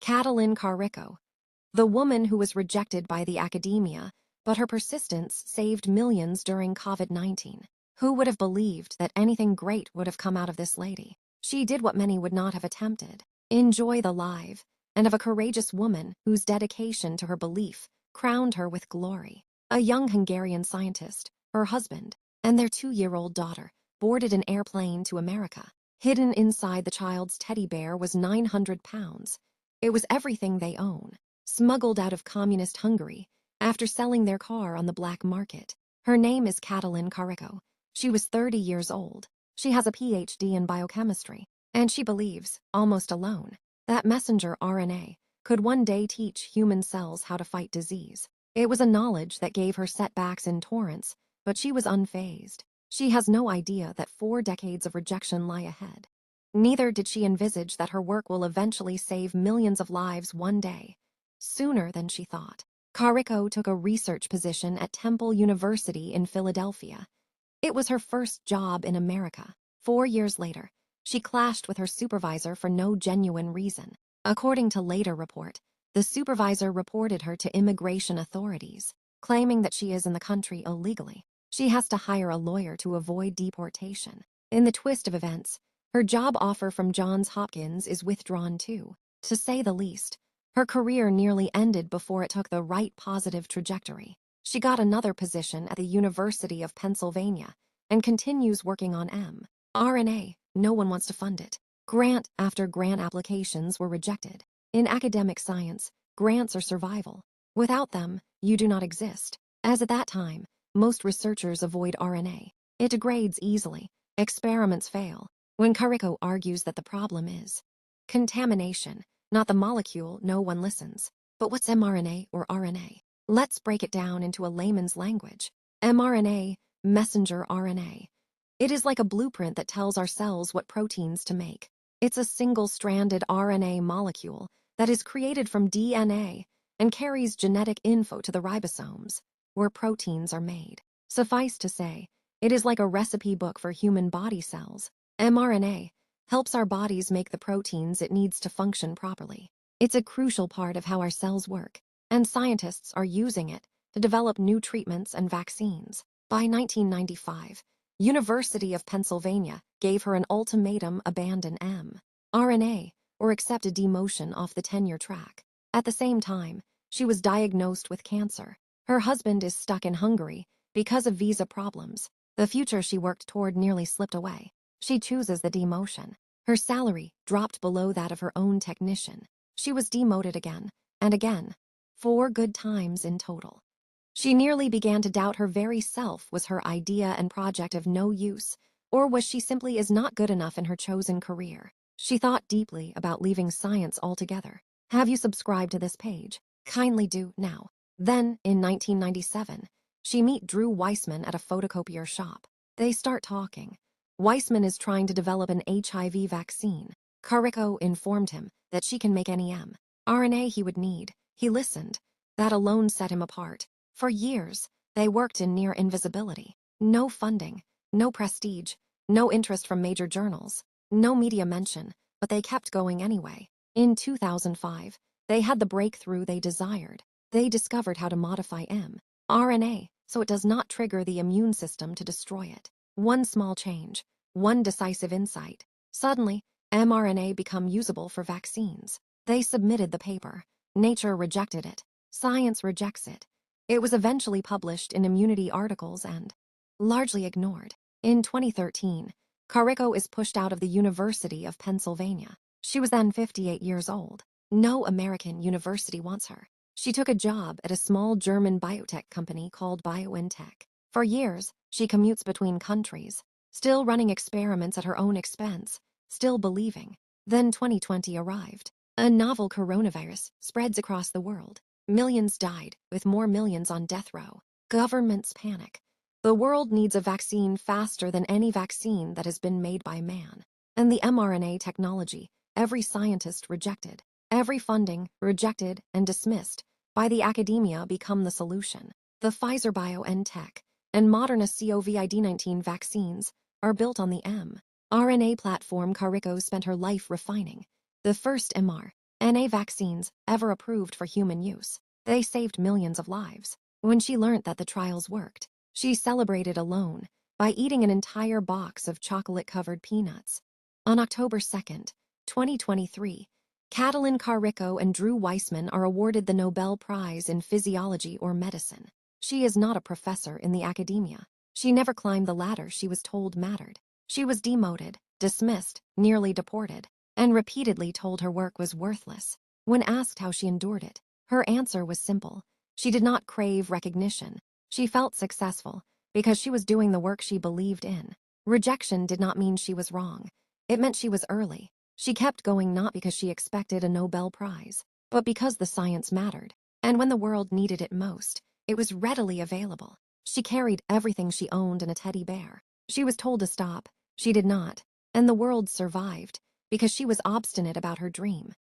Katalin Karikó, the woman who was rejected by the academia, but her persistence saved millions during COVID-19. Who would have believed that anything great would have come out of this lady? She did what many would not have attempted: enjoy the life, and of a courageous woman whose dedication to her belief crowned her with glory. A young Hungarian scientist, her husband, and their 2-year-old daughter boarded an airplane to America. Hidden inside the child's teddy bear was 900 pounds. It was everything they own, smuggled out of communist Hungary after selling their car on the black market. Her name is Katalin Karikó. She was 30 years old. She has a PhD in biochemistry, and she believes, almost alone, that messenger RNA could one day teach human cells how to fight disease. It was a knowledge that gave her setbacks in torrents, but she was unfazed. She has no idea that 4 decades of rejection lie ahead. Neither did she envisage that her work will eventually save millions of lives one day, sooner than she thought. Karikó took a research position at Temple University in Philadelphia. It was her first job in America. 4 years later, she clashed with her supervisor for no genuine reason. According to later report, the supervisor reported her to immigration authorities, claiming that she is in the country illegally. She has to hire a lawyer to avoid deportation. In the twist of events, her job offer from Johns Hopkins is withdrawn too. To say the least, her career nearly ended before it took the right positive trajectory. She got another position at the University of Pennsylvania and continues working on mRNA. No one wants to fund it. Grant after grant applications were rejected. In academic science, grants are survival. Without them, you do not exist. As at that time, most researchers avoid RNA. It degrades easily. Experiments fail. When Karikó argues that the problem is contamination, not the molecule, no one listens. But what's mRNA or RNA? Let's break it down into a layman's language. mRNA, messenger RNA. It is like a blueprint that tells our cells what proteins to make. It's a single-stranded RNA molecule that is created from DNA and carries genetic info to the ribosomes, where proteins are made. Suffice to say, it is like a recipe book for human body cells. mRNA helps our bodies make the proteins it needs to function properly. It's a crucial part of how our cells work, and scientists are using it to develop new treatments and vaccines. By 1995, University of Pennsylvania gave her an ultimatum: abandon mRNA or accept a demotion off the tenure track. At the same time, she was diagnosed with cancer. Her husband is stuck in Hungary because of visa problems. The future she worked toward nearly slipped away. She chooses the demotion. Her salary dropped below that of her own technician. She was demoted again and again, 4 good times in total. She nearly began to doubt her very self. Was her idea and project of no use, or was she simply is not good enough in her chosen career? She thought deeply about leaving science altogether. Have you subscribed to this page? Kindly do now. Then, in 1997, she meets Drew Weissman at a photocopier shop. They start talking. Weissman is trying to develop an HIV vaccine. Karikó informed him that she can make any mRNA he would need. He listened. That alone set him apart. For years, they worked in near invisibility. No funding, no prestige, no interest from major journals, no media mention, but they kept going anyway. In 2005, they had the breakthrough they desired. They discovered how to modify mRNA so it does not trigger the immune system to destroy it. One small change, one decisive insight. Suddenly, mRNA become usable for vaccines. They submitted the paper. Nature rejected it. Science rejects it. It was eventually published in immunity articles and largely ignored. In 2013, Karikó is pushed out of the University of Pennsylvania. She was then 58 years old. No American university wants her. She took a job at a small German biotech company called BioNTech. For years, she commutes between countries, still running experiments at her own expense, still believing. Then 2020 arrived. A novel coronavirus spreads across the world. Millions died, with more millions on death row. Governments panic. The world needs a vaccine faster than any vaccine that has been made by man. And the mRNA technology, every scientist rejected, every funding rejected and dismissed by the academia, become the solution. The Pfizer BioNTech and Moderna COVID-19 vaccines are built on the mRNA platform Karikó spent her life refining. The first mRNA vaccines ever approved for human use. They saved millions of lives. When she learned that the trials worked, she celebrated alone by eating an entire box of chocolate-covered peanuts. On October 2nd, 2023, Katalin Karikó and Drew Weissman are awarded the Nobel Prize in Physiology or Medicine. She is not a professor in the academia. She never climbed the ladder she was told mattered. She was demoted, dismissed, nearly deported, and repeatedly told her work was worthless. When asked how she endured it, her answer was simple. She did not crave recognition. She felt successful because she was doing the work she believed in. Rejection did not mean she was wrong. It meant she was early. She kept going not because she expected a Nobel Prize, but because the science mattered. And when the world needed it most, it was readily available. She carried everything she owned in a teddy bear. She was told to stop. She did not. And the world survived because she was obstinate about her dream.